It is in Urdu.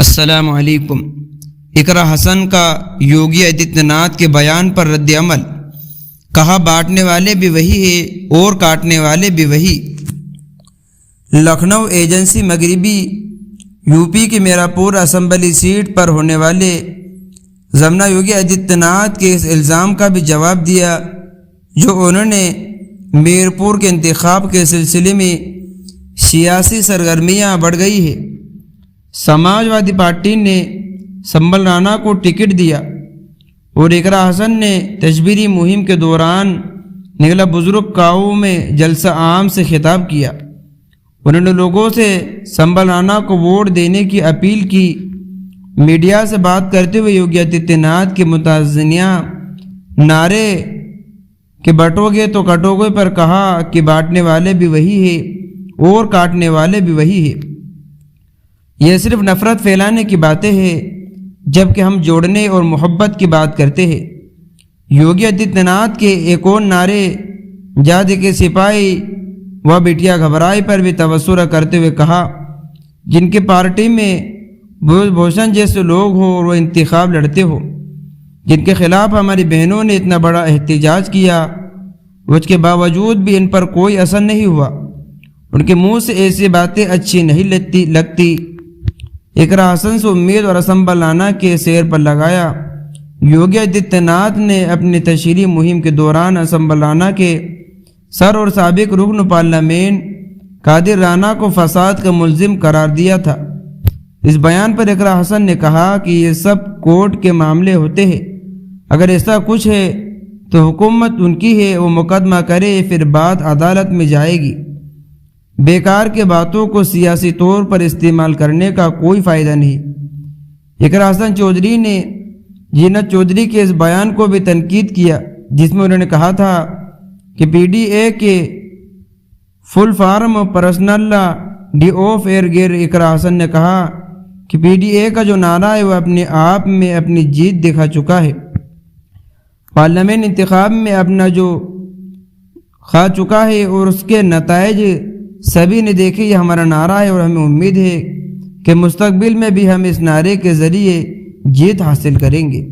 السلام علیکم۔ اقرا حسن کا یوگی آدتیہ ناتھ کے بیان پر رد عمل۔ کہا بانٹنے والے بھی وہی ہے اور کاٹنے والے بھی وہی۔ لکھنؤ ایجنسی مغربی یو پی کی میراپور اسمبلی سیٹ پر ہونے والے ضمن یوگی آدتیہ ناتھ کے اس الزام کا بھی جواب دیا جو انہوں نے میرپور کے انتخاب کے سلسلے میں سیاسی سرگرمیاں بڑھ گئی ہے۔ سماجوادی پارٹی نے سنبل رانا کو ٹکٹ دیا اور اقرا حسن نے تشہیری مہم کے دوران نگلا بزرگ کاؤ میں جلسہ عام سے خطاب کیا۔ انہوں نے لوگوں سے سنبل رانا کو ووٹ دینے کی اپیل کی۔ میڈیا سے بات کرتے ہوئے یوگی آدتیہ ناتھ کے متزنیہ نعرے کہ بٹو گے تو کٹو گے پر کہا کہ بانٹنے والے بھی وہی ہے اور کاٹنے والے بھی وہی ہے۔ یہ صرف نفرت پھیلانے کی باتیں ہیں جبکہ ہم جوڑنے اور محبت کی بات کرتے ہیں۔ یوگی آدتیہ ناتھ کے ایک اور نعرے جاد کے سپاہی و بٹیا گھبرائی پر بھی تبصرہ کرتے ہوئے کہا جن کے پارٹی میں بھوشن جیسے لوگ ہو اور وہ انتخاب لڑتے ہو، جن کے خلاف ہماری بہنوں نے اتنا بڑا احتجاج کیا، اس کے باوجود بھی ان پر کوئی اثر نہیں ہوا، ان کے منہ سے ایسی باتیں اچھی نہیں لگتی۔ اقرا حسن سے امید اور سنبل رانا کے سیر پر لگایا۔ یوگی آدتیہ ناتھ نے اپنی تشہیری مہم کے دوران سنبل رانا کے سر اور سابق رکن پارلیمنٹ قادر رانا کو فساد کا ملزم قرار دیا تھا۔ اس بیان پر اقرا حسن نے کہا کہ یہ سب کورٹ کے معاملے ہوتے ہیں، اگر ایسا کچھ ہے تو حکومت ان کی ہے، وہ مقدمہ کرے پھر بات عدالت میں جائے گی۔ بیکار کے باتوں کو سیاسی طور پر استعمال کرنے کا کوئی فائدہ نہیں۔ اقرا حسن چودھری نے جینت چودھری کے اس بیان کو بھی تنقید کیا جس میں انہوں نے کہا تھا کہ پی ڈی اے کے فل فارم پرسنل ڈی آف ایئر گیر۔ اقرا حسن نے کہا کہ پی ڈی اے کا جو نعرہ ہے وہ اپنے آپ میں اپنی جیت دکھا چکا ہے، پارلیمنٹ انتخاب میں اپنا جو کھا چکا ہے اور اس کے نتائج سبھی نے دیکھے۔ یہ ہمارا نعرہ ہے اور ہمیں امید ہے کہ مستقبل میں بھی ہم اس نعرے کے ذریعے جیت حاصل کریں گے۔